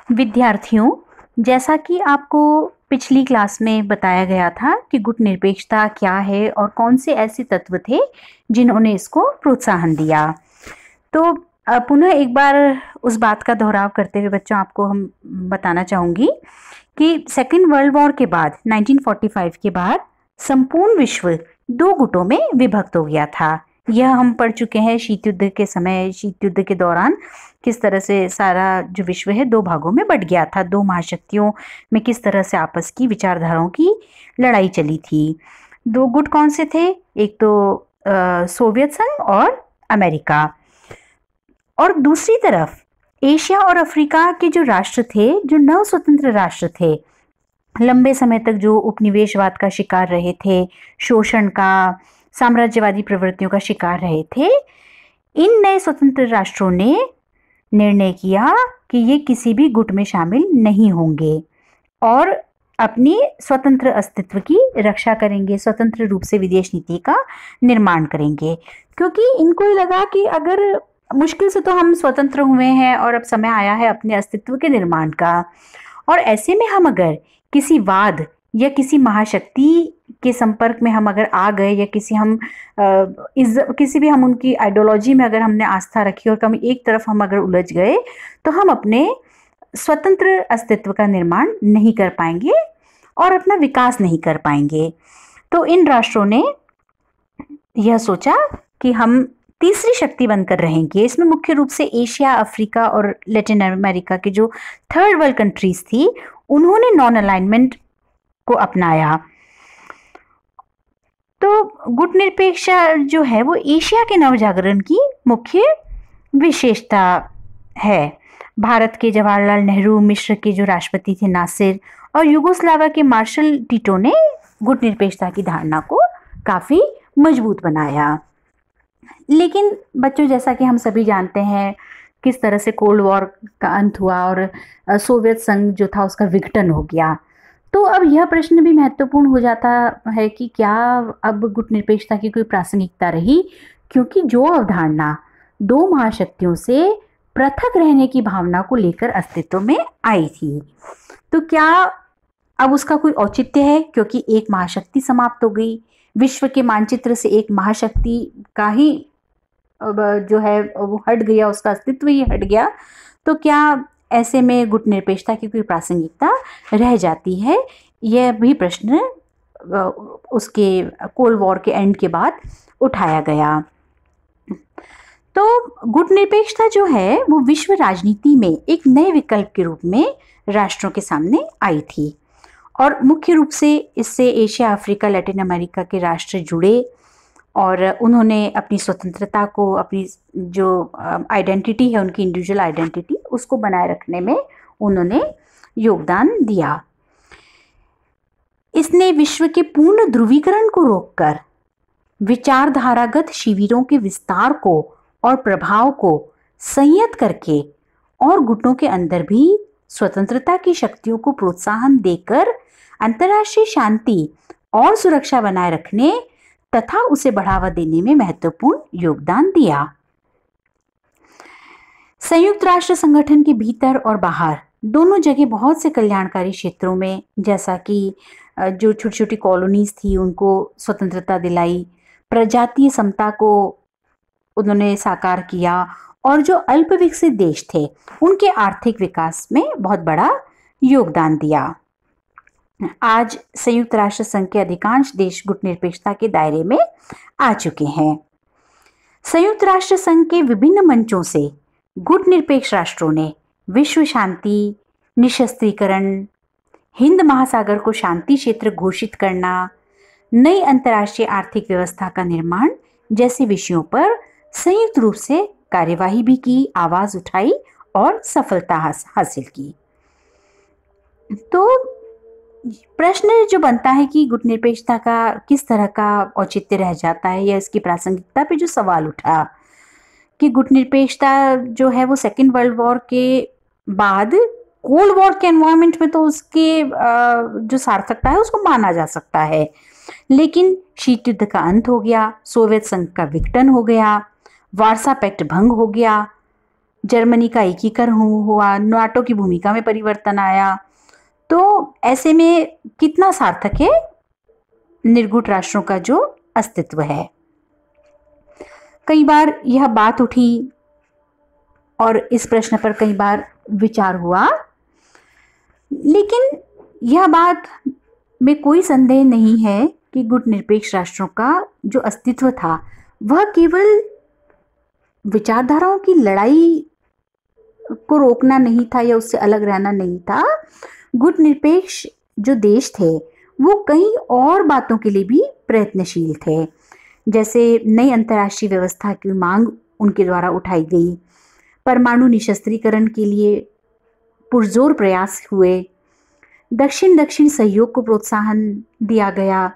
विद्यार्थियों, जैसा कि आपको पिछली क्लास में बताया गया था कि गुट निरपेक्षता क्या है और कौन से ऐसे तत्व थे जिन्होंने इसको प्रोत्साहन दिया। तो पुनः एक बार उस बात का दोहराव करते हुए बच्चों आपको हम बताना चाहूँगी कि सेकेंड वर्ल्ड वॉर के बाद 1945 के बाद संपूर्ण विश्व दो गुटों में विभक्त हो गया था। यह हम पढ़ चुके हैं शीत युद्ध के समय, शीत युद्ध के दौरान किस तरह से सारा जो विश्व है दो भागों में बट गया था। दो महाशक्तियों में किस तरह से आपस की विचारधाराओं की लड़ाई चली थी। दो गुट कौन से थे? एक तो सोवियत संघ और अमेरिका, और दूसरी तरफ एशिया और अफ्रीका के जो राष्ट्र थे, जो नव स्वतंत्र राष्ट्र थे, लंबे समय तक जो उपनिवेशवाद का शिकार रहे थे, शोषण का, साम्राज्यवादी प्रवृत्तियों का शिकार रहे थे, इन नए स्वतंत्र राष्ट्रों ने निर्णय किया कि ये किसी भी गुट में शामिल नहीं होंगे और अपनी स्वतंत्र अस्तित्व की रक्षा करेंगे, स्वतंत्र रूप से विदेश नीति का निर्माण करेंगे। क्योंकि इनको लगा कि अगर मुश्किल से तो हम स्वतंत्र हुए हैं और अब समय आया है अपने अस्तित्व के निर्माण का, और ऐसे में हम अगर किसी वाद या किसी महाशक्ति के संपर्क में हम अगर आ गए या किसी भी हम उनकी आइडियोलॉजी में अगर हमने आस्था रखी और कभी एक तरफ हम अगर उलझ गए तो हम अपने स्वतंत्र अस्तित्व का निर्माण नहीं कर पाएंगे और अपना विकास नहीं कर पाएंगे। तो इन राष्ट्रों ने यह सोचा कि हम तीसरी शक्ति बनकर रहेंगे। इसमें मुख्य रूप से एशिया, अफ्रीका और लैटिन अमेरिका के जो थर्ड वर्ल्ड कंट्रीज थी, उन्होंने नॉन अलाइनमेंट को अपनाया। तो गुट निरपेक्षता जो है वो एशिया के नवजागरण की मुख्य विशेषता है। भारत के जवाहरलाल नेहरू, मिस्र के जो राष्ट्रपति थे नासिर और यूगोस्लाविया के मार्शल टीटो ने गुट निरपेक्षता की धारणा को काफी मजबूत बनाया। लेकिन बच्चों, जैसा कि हम सभी जानते हैं किस तरह से कोल्ड वॉर का अंत हुआ और सोवियत संघ जो था उसका विघटन हो गया। तो अब यह प्रश्न भी महत्वपूर्ण हो जाता है कि क्या अब गुट निरपेक्षता की कोई प्रासंगिकता रही, क्योंकि जो अवधारणा दो महाशक्तियों से पृथक रहने की भावना को लेकर अस्तित्व में आई थी, तो क्या अब उसका कोई औचित्य है? क्योंकि एक महाशक्ति समाप्त हो गई, विश्व के मानचित्र से एक महाशक्ति का ही जो है वो हट गया, उसका अस्तित्व ही हट गया। तो क्या ऐसे में गुट निरपेक्षता की कोई प्रासंगिकता रह जाती है? यह भी प्रश्न उसके कोल्ड वॉर के एंड के बाद उठाया गया। तो गुट निरपेक्षता जो है वो विश्व राजनीति में एक नए विकल्प के रूप में राष्ट्रों के सामने आई थी और मुख्य रूप से इससे एशिया, अफ्रीका, लैटिन अमेरिका के राष्ट्र जुड़े और उन्होंने अपनी स्वतंत्रता को, अपनी जो आइडेंटिटी है उनकी इंडिविजुअल आइडेंटिटी, उसको बनाए रखने में उन्होंने योगदान दिया। इसने विश्व के पूर्ण ध्रुवीकरण को रोककर विचारधारागत शिविरों के विस्तार को और प्रभाव को संयत करके और गुटों के अंदर भी स्वतंत्रता की शक्तियों को प्रोत्साहन देकर अंतर्राष्ट्रीय शांति और सुरक्षा बनाए रखने तथा उसे बढ़ावा देने में महत्वपूर्ण योगदान दिया। संयुक्त राष्ट्र संगठन के भीतर और बाहर दोनों जगह बहुत से कल्याणकारी क्षेत्रों में, जैसा कि जो छोटी छोटी कॉलोनीज थी उनको स्वतंत्रता दिलाई, प्रजातीय समता को उन्होंने साकार किया और जो अल्प विकसित देश थे उनके आर्थिक विकास में बहुत बड़ा योगदान दिया। आज संयुक्त राष्ट्र संघ के अधिकांश देश गुट निरपेक्षता के दायरे में आ चुके हैं। संयुक्त राष्ट्र संघ के विभिन्न मंचों से गुट निरपेक्ष राष्ट्रों ने विश्व शांति, निशस्त्रीकरण, हिंद महासागर को शांति क्षेत्र घोषित करना, नई अंतर्राष्ट्रीय आर्थिक व्यवस्था का निर्माण जैसे विषयों पर संयुक्त रूप से कार्यवाही भी की, आवाज उठाई और सफलता हासिल की। तो प्रश्न जो बनता है कि गुट निरपेक्षता का किस तरह का औचित्य रह जाता है या इसकी प्रासंगिकता पे जो सवाल उठा कि गुट निरपेक्षता जो है वो सेकेंड वर्ल्ड वॉर के बाद कोल्ड वॉर के एनवायरनमेंट में तो उसके जो सार्थकता है उसको माना जा सकता है, लेकिन शीत युद्ध का अंत हो गया, सोवियत संघ का विघटन हो गया, वार्सा पैक्ट भंग हो गया, जर्मनी का एकीकरण हुआ, नाटो की भूमिका में परिवर्तन आया। तो ऐसे में कितना सार्थक है निर्गुट राष्ट्रों का जो अस्तित्व है। कई बार यह बात उठी और इस प्रश्न पर कई बार विचार हुआ, लेकिन यह बात में कोई संदेह नहीं है कि गुट निरपेक्ष राष्ट्रों का जो अस्तित्व था वह केवल विचारधाराओं की लड़ाई को रोकना नहीं था या उससे अलग रहना नहीं था। गुट निरपेक्ष जो देश थे वो कई और बातों के लिए भी प्रयत्नशील थे, जैसे नई अंतर्राष्ट्रीय व्यवस्था की मांग उनके द्वारा उठाई गई, परमाणु निशस्त्रीकरण के लिए पुरजोर प्रयास हुए, दक्षिण दक्षिण सहयोग को प्रोत्साहन दिया गया।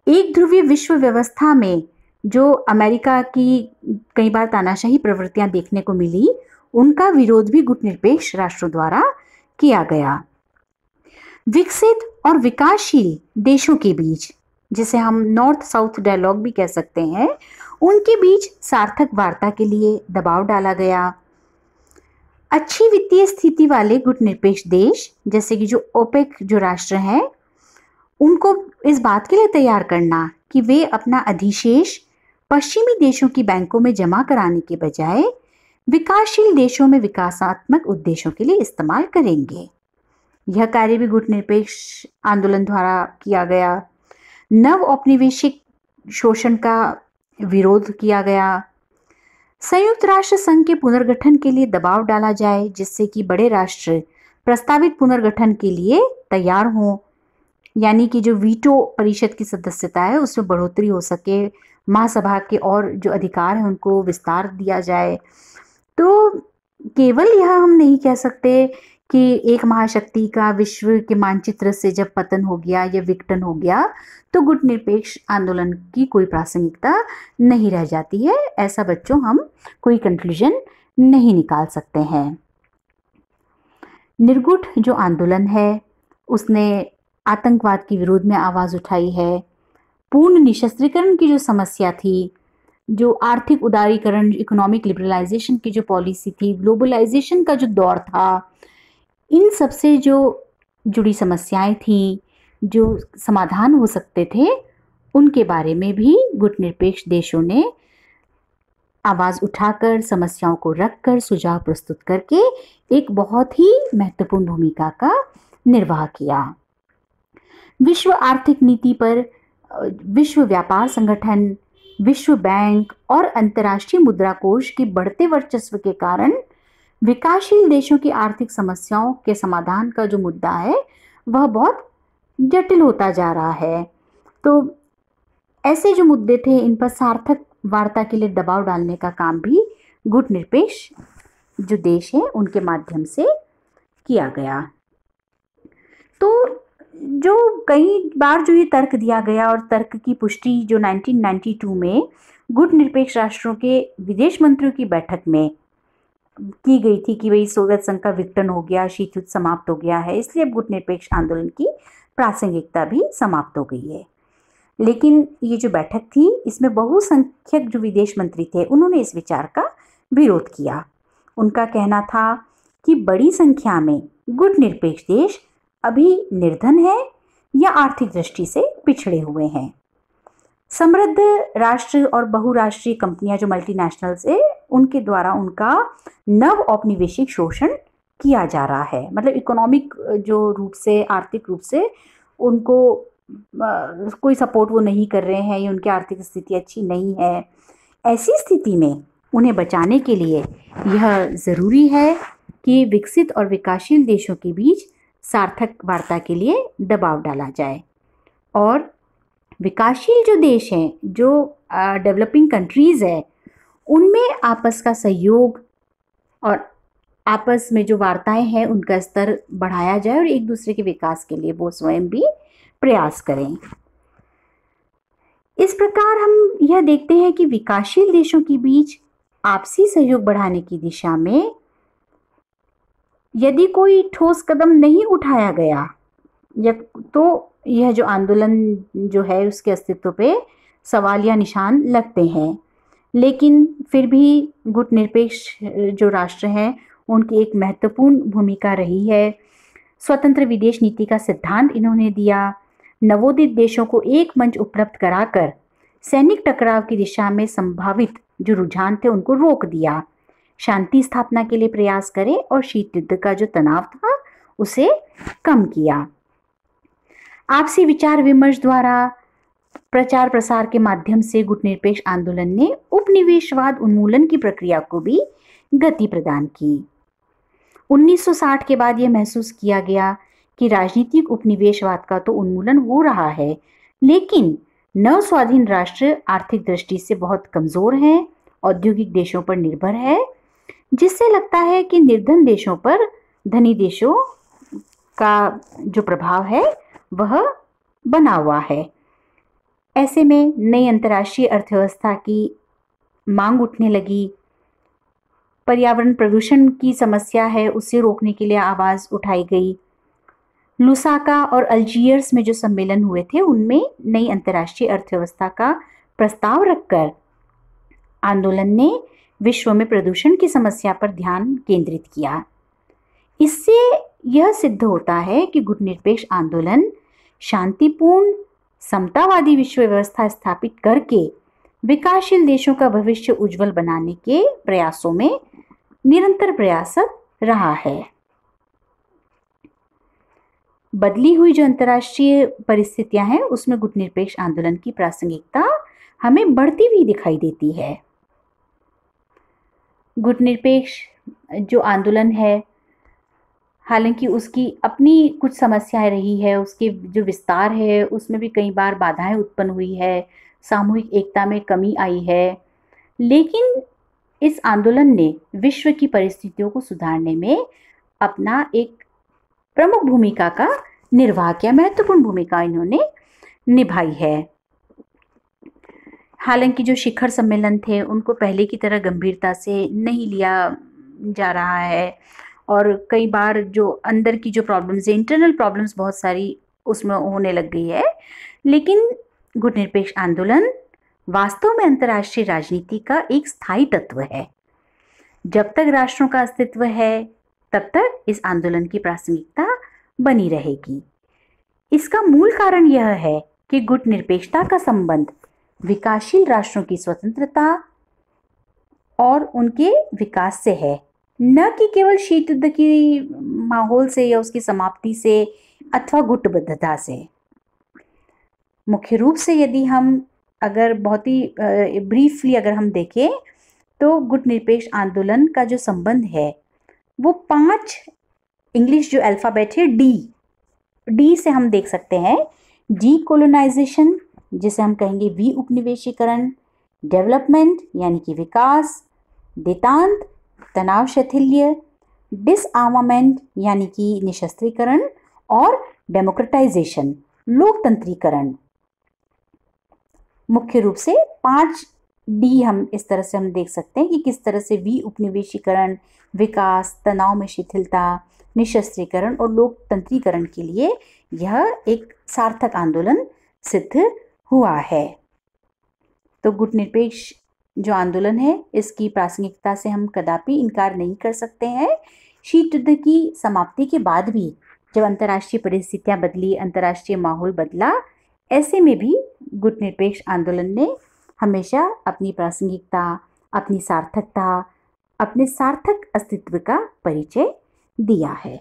एक ध्रुवीय विश्व व्यवस्था में जो अमेरिका की कई बार तानाशाही प्रवृत्तियां देखने को मिली, उनका विरोध भी गुट निरपेक्ष राष्ट्रों द्वारा किया गया। विकसित और विकासशील देशों के बीच, जिसे हम नॉर्थ साउथ डायलॉग भी कह सकते हैं, उनके बीच सार्थक वार्ता के लिए दबाव डाला गया। अच्छी वित्तीय स्थिति वाले गुट निरपेक्ष देश, जैसे कि जो ओपेक जो राष्ट्र हैं, उनको इस बात के लिए तैयार करना कि वे अपना अधिशेष पश्चिमी देशों की बैंकों में जमा कराने के बजाय विकासशील देशों में विकासात्मक उद्देश्यों के लिए इस्तेमाल करेंगे। यह कार्य भी गुट निरपेक्ष आंदोलन द्वारा किया गया। नव औपनिवेशिक शोषण का विरोध किया गया। संयुक्त राष्ट्र संघ के पुनर्गठन के लिए दबाव डाला जाए, जिससे कि बड़े राष्ट्र प्रस्तावित पुनर्गठन के लिए तैयार हों, यानी कि जो वीटो परिषद की सदस्यता है उसमें बढ़ोतरी हो सके, महासभा के और जो अधिकार हैं उनको विस्तार दिया जाए। तो केवल यह हम नहीं कह सकते कि एक महाशक्ति का विश्व के मानचित्र से जब पतन हो गया या विघटन हो गया तो गुट निरपेक्ष आंदोलन की कोई प्रासंगिकता नहीं रह जाती है। ऐसा बच्चों हम कोई कंक्लूजन नहीं निकाल सकते हैं। निर्गुट जो आंदोलन है उसने आतंकवाद के विरोध में आवाज उठाई है। पूर्ण निशस्त्रीकरण की जो समस्या थी, जो आर्थिक उदारीकरण, इकोनॉमिक लिबरलाइजेशन की जो पॉलिसी थी, ग्लोबलाइजेशन का जो दौर था, इन सब से जो जुड़ी समस्याएं थी, जो समाधान हो सकते थे, उनके बारे में भी गुट निरपेक्ष देशों ने आवाज उठाकर, समस्याओं को रखकर, सुझाव प्रस्तुत करके एक बहुत ही महत्वपूर्ण भूमिका का निर्वाह किया। विश्व आर्थिक नीति पर विश्व व्यापार संगठन, विश्व बैंक और अंतर्राष्ट्रीय मुद्रा कोष के बढ़ते वर्चस्व के कारण विकासशील देशों की आर्थिक समस्याओं के समाधान का जो मुद्दा है वह बहुत जटिल होता जा रहा है। तो ऐसे जो मुद्दे थे, इन पर सार्थक वार्ता के लिए दबाव डालने का काम भी गुट निरपेक्ष जो देश हैं उनके माध्यम से किया गया। तो जो कई बार जो ये तर्क दिया गया और तर्क की पुष्टि जो 1992 में गुट निरपेक्ष राष्ट्रों के विदेश मंत्रियों की बैठक में की गई थी कि भाई सोवियत संघ का विघटन हो गया, शीत युद्ध समाप्त हो गया है, इसलिए अब गुट निरपेक्ष आंदोलन की प्रासंगिकता भी समाप्त हो गई है। लेकिन ये जो बैठक थी इसमें बहुसंख्यक जो विदेश मंत्री थे उन्होंने इस विचार का विरोध किया। उनका कहना था कि बड़ी संख्या में गुट निरपेक्ष देश अभी निर्धन है या आर्थिक दृष्टि से पिछड़े हुए हैं। समृद्ध राष्ट्र और बहुराष्ट्रीय कंपनियां जो मल्टीनेशनल्स है उनके द्वारा उनका नव औपनिवेशिक शोषण किया जा रहा है। मतलब इकोनॉमिक जो रूप से, आर्थिक रूप से उनको कोई सपोर्ट वो नहीं कर रहे हैं या उनकी आर्थिक स्थिति अच्छी नहीं है। ऐसी स्थिति में उन्हें बचाने के लिए यह ज़रूरी है कि विकसित और विकासशील देशों के बीच सार्थक वार्ता के लिए दबाव डाला जाए और विकासशील जो देश हैं, जो डेवलपिंग कंट्रीज़ है, उनमें आपस का सहयोग और आपस में जो वार्ताएं हैं उनका स्तर बढ़ाया जाए और एक दूसरे के विकास के लिए वो स्वयं भी प्रयास करें। इस प्रकार हम यह देखते हैं कि विकासशील देशों के बीच आपसी सहयोग बढ़ाने की दिशा में यदि कोई ठोस कदम नहीं उठाया गया तो यह जो आंदोलन जो है उसके अस्तित्व पे सवाल या निशान लगते हैं। लेकिन फिर भी गुटनिरपेक्ष जो राष्ट्र हैं उनकी एक महत्वपूर्ण भूमिका रही है। स्वतंत्र विदेश नीति का सिद्धांत इन्होंने दिया। नवोदित देशों को एक मंच उपलब्ध कराकर सैनिक टकराव की दिशा में संभावित जो रुझान थे उनको रोक दिया। शांति स्थापना के लिए प्रयास करे और शीत युद्ध का जो तनाव था उसे कम किया। आपसी विचार विमर्श द्वारा प्रचार प्रसार के माध्यम से गुटनिरपेक्ष आंदोलन ने उपनिवेशवाद उन्मूलन की प्रक्रिया को भी गति प्रदान की। 1960 के बाद यह महसूस किया गया कि राजनीतिक उपनिवेशवाद का तो उन्मूलन हो रहा है, लेकिन नव स्वाधीन राष्ट्र आर्थिक दृष्टि से बहुत कमजोर हैं, औद्योगिक देशों पर निर्भर है, जिससे लगता है कि निर्धन देशों पर धनी देशों का जो प्रभाव है वह बना हुआ है। ऐसे में नई अंतर्राष्ट्रीय अर्थव्यवस्था की मांग उठने लगी। पर्यावरण प्रदूषण की समस्या है, उसे रोकने के लिए आवाज उठाई गई। लुसाका और अल्जीयर्स में जो सम्मेलन हुए थे उनमें नई अंतर्राष्ट्रीय अर्थव्यवस्था का प्रस्ताव रखकर आंदोलन ने विश्व में प्रदूषण की समस्या पर ध्यान केंद्रित किया। इससे यह सिद्ध होता है कि गुटनिरपेक्ष आंदोलन शांतिपूर्ण समतावादी विश्व व्यवस्था स्थापित करके विकासशील देशों का भविष्य उज्जवल बनाने के प्रयासों में निरंतर प्रयासरत रहा है। बदली हुई जो अंतर्राष्ट्रीय परिस्थितियां हैं उसमें गुटनिरपेक्ष आंदोलन की प्रासंगिकता हमें बढ़ती हुई दिखाई देती है। गुटनिरपेक्ष जो आंदोलन है, हालांकि उसकी अपनी कुछ समस्याएं रही है, उसके जो विस्तार है उसमें भी कई बार बाधाएं उत्पन्न हुई है, सामूहिक एकता में कमी आई है, लेकिन इस आंदोलन ने विश्व की परिस्थितियों को सुधारने में अपना एक प्रमुख भूमिका का निर्वाह किया, महत्वपूर्ण भूमिका इन्होंने निभाई है। हालांकि जो शिखर सम्मेलन थे उनको पहले की तरह गंभीरता से नहीं लिया जा रहा है और कई बार जो अंदर की जो प्रॉब्लम्स है, इंटरनल प्रॉब्लम्स बहुत सारी उसमें होने लग गई है, लेकिन गुटनिरपेक्ष आंदोलन वास्तव में अंतर्राष्ट्रीय राजनीति का एक स्थायी तत्व है। जब तक राष्ट्रों का अस्तित्व है तब तक इस आंदोलन की प्रासंगिकता बनी रहेगी। इसका मूल कारण यह है कि गुटनिरपेक्षता का संबंध विकासशील राष्ट्रों की स्वतंत्रता और उनके विकास से है, न कि केवल शीत युद्ध की माहौल से या उसकी समाप्ति से अथवा गुटबद्धता से। मुख्य रूप से यदि हम अगर बहुत ही ब्रीफली अगर हम देखें तो गुटनिरपेक्ष आंदोलन का जो संबंध है वो 5 इंग्लिश जो अल्फ़ाबेट है डी से हम देख सकते हैं। डी कोलोनाइजेशन, जिसे हम कहेंगे वी उपनिवेशीकरण, डेवलपमेंट यानी कि विकास, देतांत तनाव शैथिल्य, डिसआर्मामेंट यानी कि निशस्त्रीकरण और डेमोक्रेटाइजेशन लोकतंत्रीकरण। मुख्य रूप से 5 डी हम इस तरह से हम देख सकते हैं कि किस तरह से वी उपनिवेशीकरण, विकास, तनाव में शिथिलता, निशस्त्रीकरण और लोकतंत्रीकरण के लिए यह एक सार्थक आंदोलन सिद्ध हुआ है। तो गुटनिरपेक्ष जो आंदोलन है इसकी प्रासंगिकता से हम कदापि इनकार नहीं कर सकते हैं। शीत युद्ध की समाप्ति के बाद भी जब अंतर्राष्ट्रीय परिस्थितियां बदली, अंतर्राष्ट्रीय माहौल बदला, ऐसे में भी गुटनिरपेक्ष आंदोलन ने हमेशा अपनी प्रासंगिकता, अपनी सार्थकता, अपने सार्थक अस्तित्व का परिचय दिया है।